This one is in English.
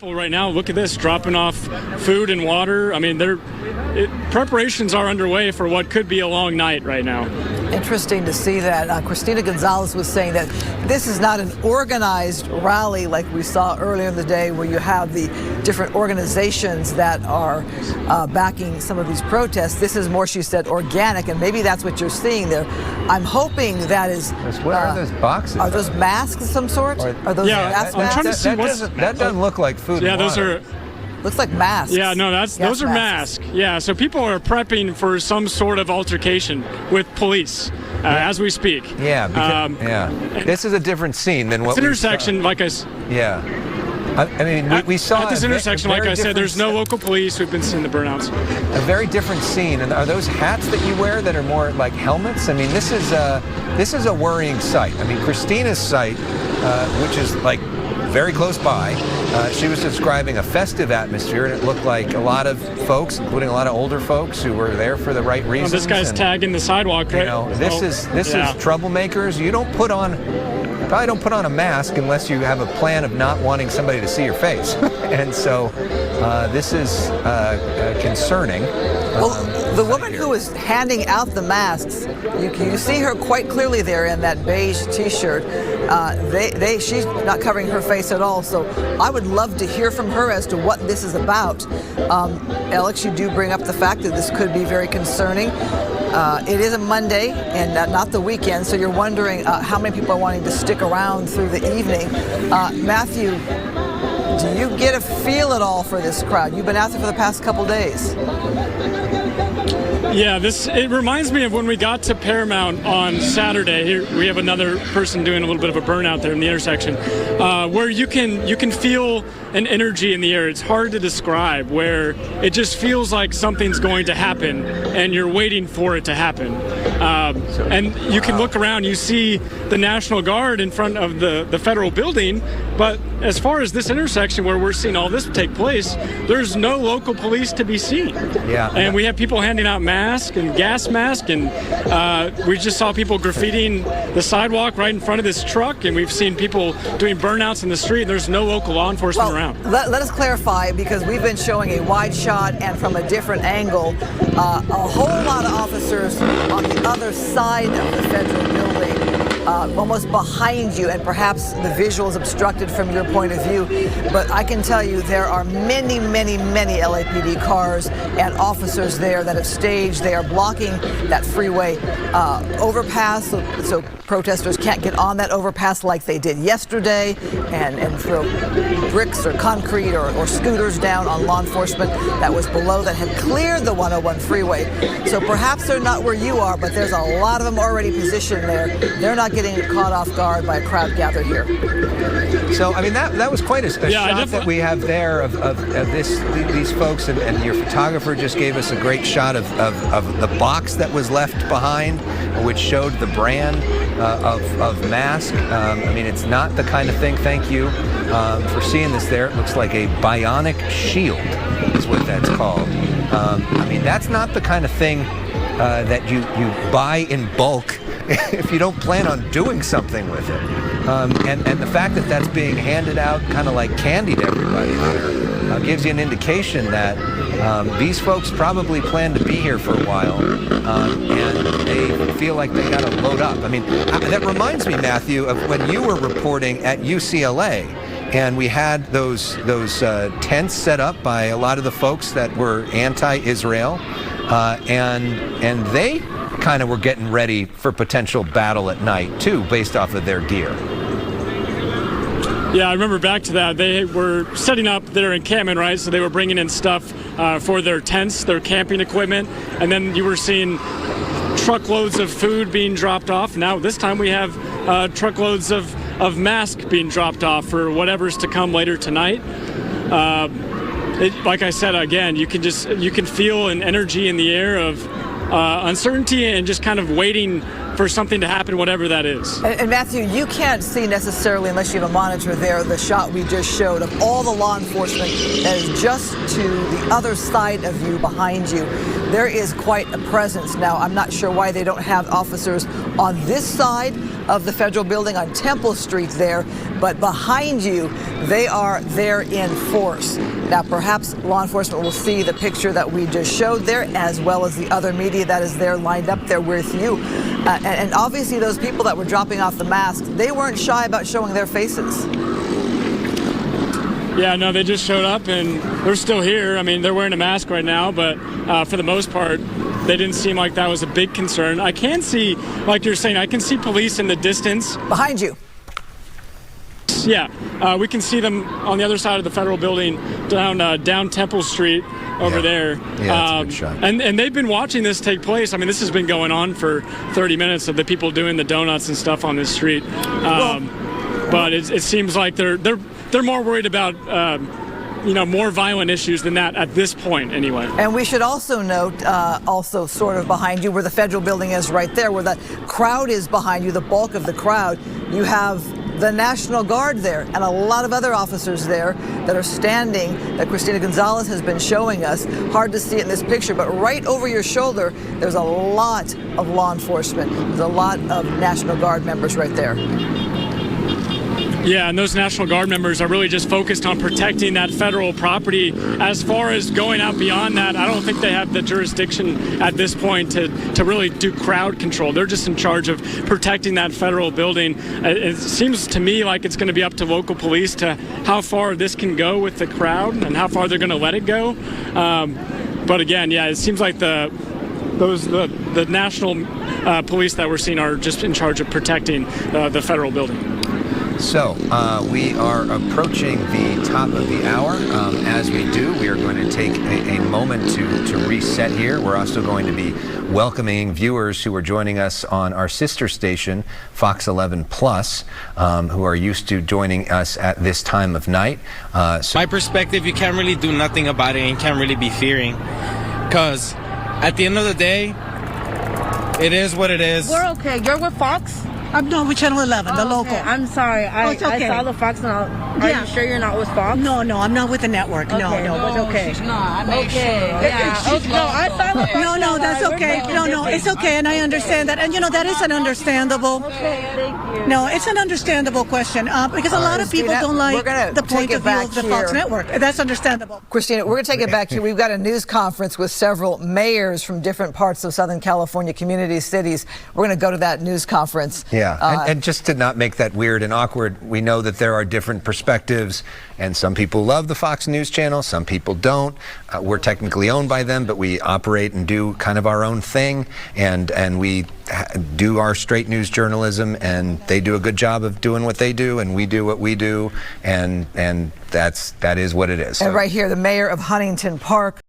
people right now, look at this, dropping off food and water. I mean, preparations are underway for what could be a long night right now. Interesting to see that. Christina Gonzalez was saying that this is not an organized rally like we saw earlier in the day, where you have the different organizations that are backing some of these protests. This is more, she said, organic, and maybe that's what you're seeing there. I'm hoping that is... What are those boxes? Are those masks of some sort? Are those gas masks? I'm trying to see that doesn't look like food. Yeah, and those water. are... Looks like masks. Yeah, no, those are masks. Yeah, so people are prepping for some sort of altercation with police as we speak. Yeah, because, this is a different scene than what this intersection, like I said. Yeah. I mean, we saw at this intersection, like I said, there's no local police. We've been seeing the burnouts. A very different scene. And are those hats that you wear that are more like helmets? I mean, this is a worrying sight. I mean, Christina's site, which is like very close by, she was describing a festive atmosphere, and it looked like a lot of folks, including a lot of older folks, who were there for the right reasons. This guy's tagging the sidewalk, right? You know, this is troublemakers. You probably don't put on a mask unless you have a plan of not wanting somebody to see your face. And so this is concerning. Well, the woman who was handing out the masks, you see her quite clearly there in that beige T-shirt. She's not covering her face at all, so I would love to hear from her as to what this is about. Alex, you do bring up the fact that this could be very concerning. It is a Monday and not the weekend, so you're wondering how many people are wanting to stick around through the evening. Matthew, do you get a feel at all for this crowd? You've been out there for the past couple days. Yeah, it reminds me of when we got to Paramount on Saturday. Here we have another person doing a little bit of a burnout there in the intersection, where you can feel an energy in the air. It's hard to describe, where it just feels like something's going to happen, and you're waiting for it to happen. And you can look around, you see the National Guard in front of the federal building, but as far as this intersection where we're seeing all this take place, there's no local police to be seen. Yeah. And we have people handing out masks and gas masks, and we just saw people graffitiing the sidewalk right in front of this truck, and we've seen people doing burnouts in the street. There's no local law enforcement around. Let us clarify, because we've been showing a wide shot and from a different angle, a whole lot of officers on the other side of the federal building, almost behind you, and perhaps the visual is obstructed from your point of view, but I can tell you there are many, many, many LAPD cars and officers there that have staged. They are blocking that freeway overpass, so protesters can't get on that overpass like they did yesterday and throw bricks or concrete or scooters down on law enforcement that was below that had cleared the 101 freeway. So perhaps they're not where you are, but there's a lot of them already positioned there. They're not getting caught off guard by a crowd gathered here. So, I mean, that was quite a shot that we have there of these folks, and your photographer just gave us a great shot of the box that was left behind, which showed the brand of mask. I mean, it's not the kind of thing, thank you for seeing this there. It looks like a bionic shield is what that's called. I mean, that's not the kind of thing that you buy in bulk if you don't plan on doing something with it. And the fact that that's being handed out kind of like candy to everybody there gives you an indication that these folks probably plan to be here for a while, and they feel like they got to load up. I mean, that reminds me, Matthew, of when you were reporting at UCLA, and we had those tents set up by a lot of the folks that were anti-Israel, and they kind of were getting ready for potential battle at night too, based off of their gear. Yeah, I remember back to that. They were setting up their encampment, right? So they were bringing in stuff for their tents, their camping equipment, and then you were seeing truckloads of food being dropped off. Now this time we have truckloads of masks being dropped off for whatever's to come later tonight. Like I said, again, you can feel an energy in the air of uncertainty and just kind of waiting for something to happen, whatever that is. And Matthew, you can't see necessarily, unless you have a monitor there, the shot we just showed of all the law enforcement that is just to the other side of you, behind you. There is quite a presence. Now, I'm not sure why they don't have officers on this side of the federal building on Temple Street there, but behind you, they are there in force. Now, perhaps law enforcement will see the picture that we just showed there, as well as the other media that is there lined up there with you. And obviously, those people that were dropping off the masks, they weren't shy about showing their faces. Yeah, no, they just showed up and they're still here. I mean, they're wearing a mask right now, but for the most part, they didn't seem like that was a big concern. I can see, like you're saying, I can see police in the distance. Behind you. Yeah, we can see them on the other side of the federal building down Temple Street over there. Yeah, that's a good shot. And they've been watching this take place. I mean, this has been going on for 30 minutes of the people doing the donuts and stuff on this street. But it seems like they're more worried about more violent issues than that at this point, anyway. And we should also note, also sort of behind you, where the federal building is right there, where the crowd is behind you, the bulk of the crowd, you have the National Guard there and a lot of other officers there that are standing, that Christina Gonzalez has been showing us. Hard to see it in this picture, but right over your shoulder, there's a lot of law enforcement. There's a lot of National Guard members right there. Yeah, and those National Guard members are really just focused on protecting that federal property. As far as going out beyond that, I don't think they have the jurisdiction at this point to really do crowd control. They're just in charge of protecting that federal building. It seems to me like it's going to be up to local police to how far this can go with the crowd and how far they're going to let it go. But again, yeah, it seems like the national police that we're seeing are just in charge of protecting the federal building. So we are approaching the top of the hour. As we do, we are going to take a moment to reset here. We're also going to be welcoming viewers who are joining us on our sister station, Fox 11 Plus, who are used to joining us at this time of night. My perspective, you can't really do nothing about it and can't really be fearing. Because at the end of the day, it is what it is. We're okay. You're with Fox? No, with Channel 11, the local. Okay. I'm sorry. I saw the Fox now. Are you sure you're not with Fox? No, I'm not with the network. Okay. No, it's okay. She's not. I made sure. Yeah. No, I thought the Fox. No, that's okay. No, it's okay, and I understand that. And that is an understandable. Okay, thank you. No, it's an understandable question because a lot of people don't like the point of view of the Fox network. That's understandable. Christina, we're going to take it back here. We've got a news conference with several mayors from different parts of Southern California, community cities. We're going to go to that news conference. Yeah, and just to not make that weird and awkward, we know that there are different perspectives, and some people love the Fox News channel, some people don't. We're technically owned by them, but we operate and do kind of our own thing, and we do our straight news journalism, and they do a good job of doing what they do, and we do what we do, and that is what it is. And right here, the mayor of Huntington Park.